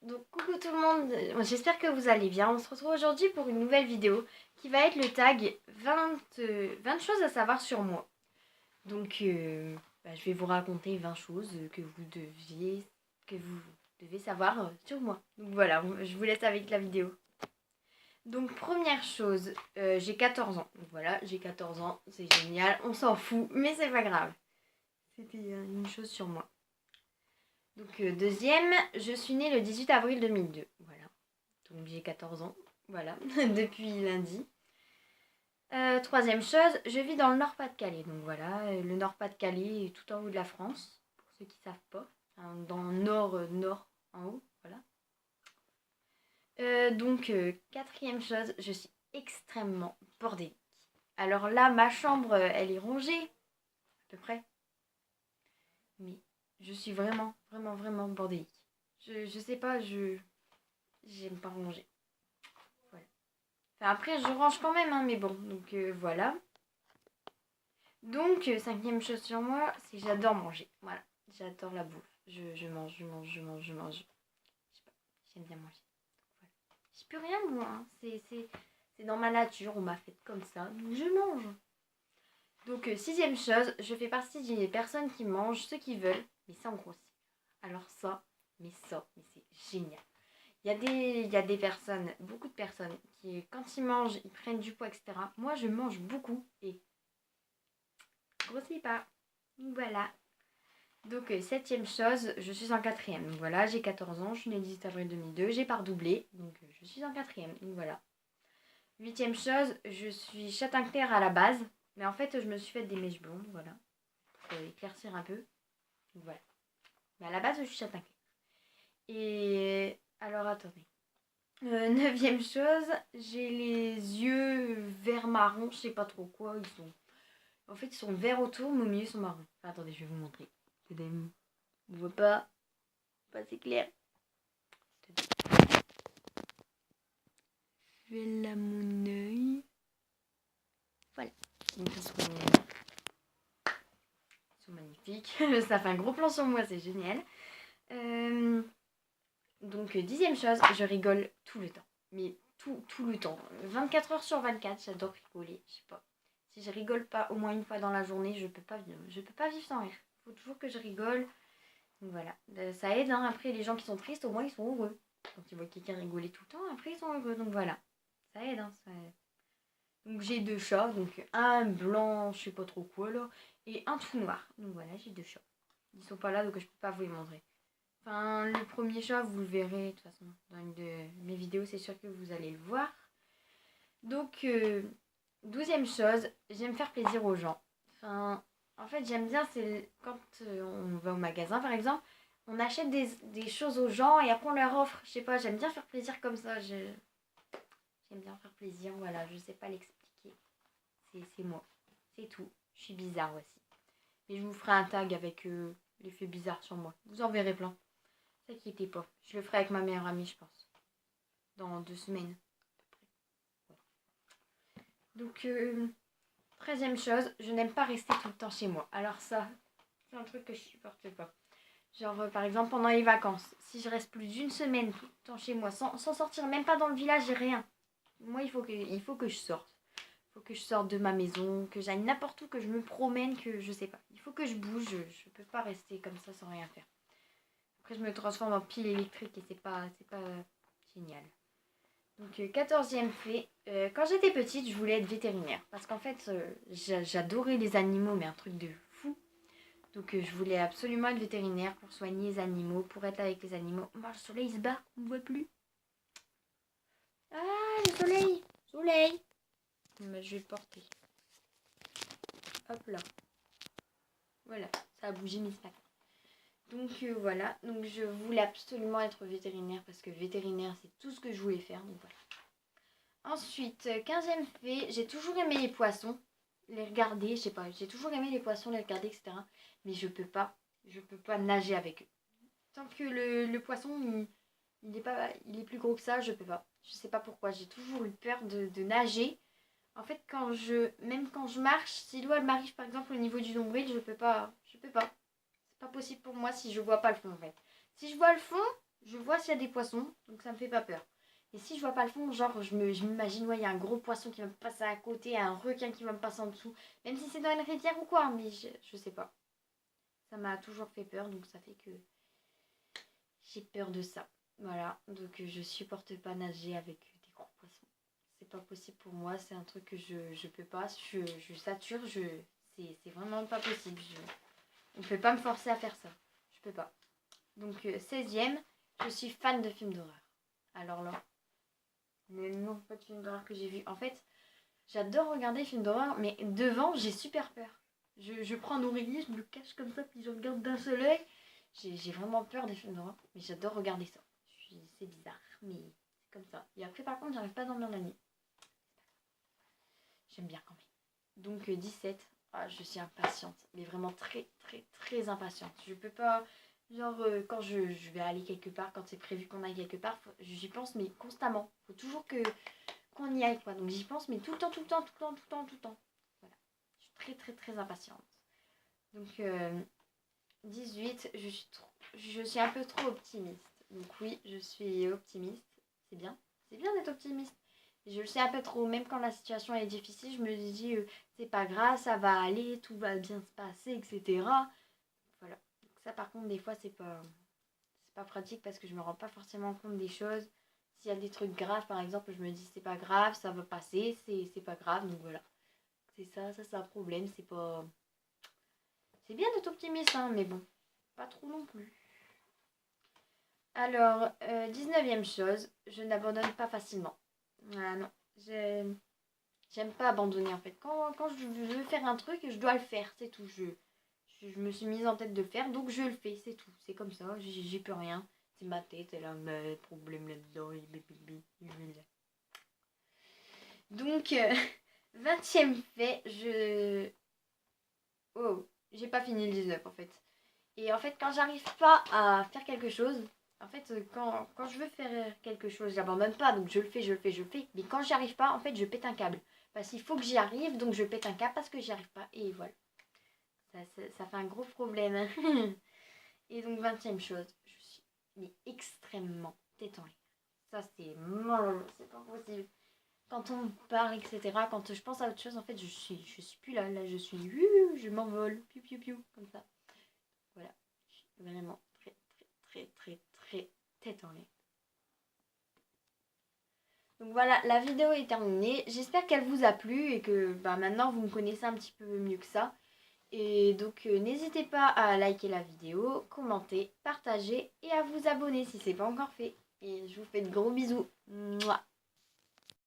Donc coucou tout le monde, j'espère que vous allez bien. On se retrouve aujourd'hui pour une nouvelle vidéo qui va être le tag 20 choses à savoir sur moi. Donc je vais vous raconter 20 choses que vous devez savoir sur moi. Donc voilà, je vous laisse avec la vidéo. Donc première chose, j'ai 14 ans. Donc voilà, j'ai 14 ans, c'est génial, on s'en fout, mais c'est pas grave. C'était une chose sur moi. Donc deuxième, je suis née le 18 avril 2002. Voilà. Donc j'ai 14 ans. Voilà. Depuis lundi. Troisième chose, je vis dans le Nord-Pas-de-Calais. Donc voilà, le Nord-Pas-de-Calais est tout en haut de la France. Pour ceux qui ne savent pas. Hein, dans le nord en haut. Voilà. Quatrième chose, je suis extrêmement bordélique. Alors là, ma chambre, elle est rangée. À peu près. Mais je suis vraiment bordélique. Je sais pas, j'aime pas ranger. Voilà. Enfin, après, je range quand même, hein, mais bon. Donc voilà. Donc, cinquième chose sur moi, c'est que j'adore manger. Voilà. J'adore la bouffe. Je mange. Je sais pas. J'aime bien manger. Voilà. Je peux rien, moi. Hein. C'est dans ma nature. On m'a fait comme ça. Donc, je mange. Donc, sixième chose, je fais partie des personnes qui mangent ce qu'ils veulent, mais sans grossir. Alors mais c'est génial. Il y a des personnes, beaucoup de personnes, qui quand ils mangent, ils prennent du poids, etc. Moi, je mange beaucoup et je grossis pas. Voilà. Donc, septième chose, je suis en quatrième. Donc voilà, j'ai 14 ans, je suis née le 18 avril 2002, j'ai pas redoublé. Donc, je suis en quatrième. Donc voilà. Huitième chose, je suis châtain clair à la base. Mais en fait, je me suis fait des mèches blondes, voilà. Pour éclaircir un peu. Donc voilà. Mais à la base, je suis châtain clair. Et alors, attendez. Neuvième chose, j'ai les yeux vert marron, je sais pas trop quoi. En fait, ils sont verts autour, mais au milieu, ils sont marrons. Enfin, attendez, je vais vous montrer. On voit pas. Pas assez clair. Je vais là mon œil. Voilà. Donc, ils sont magnifiques. Ça fait un gros plan sur moi, c'est génial. Donc, dixième chose, je rigole tout le temps. Mais tout le temps. 24 heures sur 24, j'adore rigoler. Je sais pas. Si je rigole pas au moins une fois dans la journée, je peux pas vivre sans rire. Il faut toujours que je rigole. Donc voilà. Ça aide, hein. Après, les gens qui sont tristes, au moins, ils sont heureux. Quand ils voient quelqu'un rigoler tout le temps, après, ils sont heureux. Donc voilà. Ça aide, hein. Donc j'ai deux chats. Donc un blanc, je sais pas trop quoi, là. Et un tout noir. Donc voilà, j'ai deux chats. Ils sont pas là, donc je peux pas vous les montrer. Enfin, le premier chat, vous le verrez, de toute façon, dans une de mes vidéos, c'est sûr que vous allez le voir. Donc, 12e chose, j'aime faire plaisir aux gens. Enfin, en fait, j'aime bien, c'est quand on va au magasin, par exemple, on achète des choses aux gens et après on leur offre. Je sais pas, j'aime bien faire plaisir comme ça. J'aime bien faire plaisir, voilà, je sais pas l'expliquer. C'est moi, c'est tout. Je suis bizarre aussi. Et je vous ferai un tag avec l'effet bizarre sur moi. Vous en verrez plein. Ne t'inquiétez pas. Je le ferai avec ma meilleure amie, je pense. Dans 2 semaines. À peu près. Donc, 13e chose, je n'aime pas rester tout le temps chez moi. Alors ça, c'est un truc que je supporte pas. Genre, par exemple, pendant les vacances, si je reste plus d'une semaine tout le temps chez moi, sans sortir, même pas dans le village, j'ai rien. Moi, il faut que je sorte. Il faut que je sorte de ma maison, que j'aille n'importe où, que je me promène, que je sais pas. Il faut que je bouge, je peux pas rester comme ça sans rien faire. Après, je me transforme en pile électrique et c'est pas génial. Donc, 14e fait. Quand j'étais petite, je voulais être vétérinaire. Parce qu'en fait, j'adorais les animaux, mais un truc de fou. Donc, je voulais absolument être vétérinaire pour soigner les animaux, pour être avec les animaux. Oh, le soleil se bat, on ne voit plus. Ah, le soleil! Soleil! Mais je vais le porter. Hop là. Voilà, ça a bougé mes sacs. Donc voilà, donc je voulais absolument être vétérinaire parce que vétérinaire c'est tout ce que je voulais faire, donc voilà. Ensuite, 15e fait, j'ai toujours aimé les poissons, les regarder, je sais pas, j'ai toujours aimé les poissons, les regarder, etc. Mais je peux pas nager avec eux. Tant que le poisson, il est plus gros que ça, je peux pas. Je sais pas pourquoi, j'ai toujours eu peur de nager. En fait, même quand je marche, si l'eau elle m'arrive par exemple au niveau du nombril, je peux pas. C'est pas possible pour moi si je vois pas le fond en fait. Si je vois le fond, je vois s'il y a des poissons, donc ça me fait pas peur. Et si je vois pas le fond, genre je m'imagine, ouais, il y a un gros poisson qui va me passer à côté, un requin qui va me passer en dessous, même si c'est dans une rivière ou quoi, mais je sais pas. Ça m'a toujours fait peur, donc ça fait que j'ai peur de ça. Voilà, donc je supporte pas nager avec des gros poissons. C'est pas possible pour moi, c'est un truc que je peux pas, je sature, c'est vraiment pas possible. On peut pas me forcer à faire ça, je peux pas. Donc 16e, je suis fan de films d'horreur. Alors là, le nombre de films d'horreur que j'ai vu. En fait, j'adore regarder les films d'horreur, mais devant, j'ai super peur. Je prends un oreiller, je me le cache comme ça, puis je regarde d'un seul œil. J'ai vraiment peur des films d'horreur, mais j'adore regarder ça. C'est bizarre, mais c'est comme ça. Et après, par contre, j'arrive pas à dormir la nuit. J'aime bien quand même. Donc 17, je suis impatiente, mais vraiment très, très, très impatiente. Je peux pas... Genre, quand je vais aller quelque part, quand c'est prévu qu'on aille quelque part, j'y pense, mais constamment. Faut toujours qu'on y aille, quoi. Donc j'y pense, mais tout le temps, tout le temps, tout le temps, tout le temps, tout le temps. Voilà. Je suis très, très, très impatiente. Donc 18, je suis un peu trop optimiste. Donc oui, je suis optimiste. C'est bien. C'est bien d'être optimiste. Je le sais un peu trop. Même quand la situation est difficile, je me dis, c'est pas grave, ça va aller, tout va bien se passer, etc. Voilà. Donc ça, par contre, des fois, c'est pas pratique parce que je me rends pas forcément compte des choses. S'il y a des trucs graves, par exemple, je me dis, c'est pas grave, ça va passer, c'est pas grave. Donc voilà. C'est ça, c'est un problème. C'est pas... C'est bien d'être optimiste, hein, mais bon, pas trop non plus. Alors, 19e chose, je n'abandonne pas facilement. Ah non, j'aime pas abandonner en fait. Quand je veux faire un truc, je dois le faire, c'est tout. Je me suis mise en tête de le faire, donc je le fais, c'est tout. C'est comme ça, j'y peux rien. C'est ma tête, elle a un problème là-dedans. Donc, 20e fait, Oh, j'ai pas fini le 19 en fait. Et en fait, quand j'arrive pas à faire quelque chose, en fait, quand je veux faire quelque chose, j'abandonne pas, donc je le fais, je le fais, je le fais. Mais quand j'y arrive pas, en fait, je pète un câble. Parce qu'il faut que j'y arrive, donc je pète un câble parce que j'y arrive pas. Et voilà. Ça fait un gros problème. Et donc, 20e chose, je suis mais extrêmement tête en l'air. Ça, c'est pas possible. Quand on me parle, etc., quand je pense à autre chose, en fait, je suis plus là. Là, je suis, je m'envole, piou, piou, piou, comme ça. Voilà. Je suis vraiment très, très, très, très, très tête en l'air. Donc voilà, la vidéo est terminée. J'espère qu'elle vous a plu et que maintenant vous me connaissez un petit peu mieux que ça. Et donc n'hésitez pas à liker la vidéo, commenter, partager et à vous abonner si ce n'est pas encore fait. Et je vous fais de gros bisous. Mouah.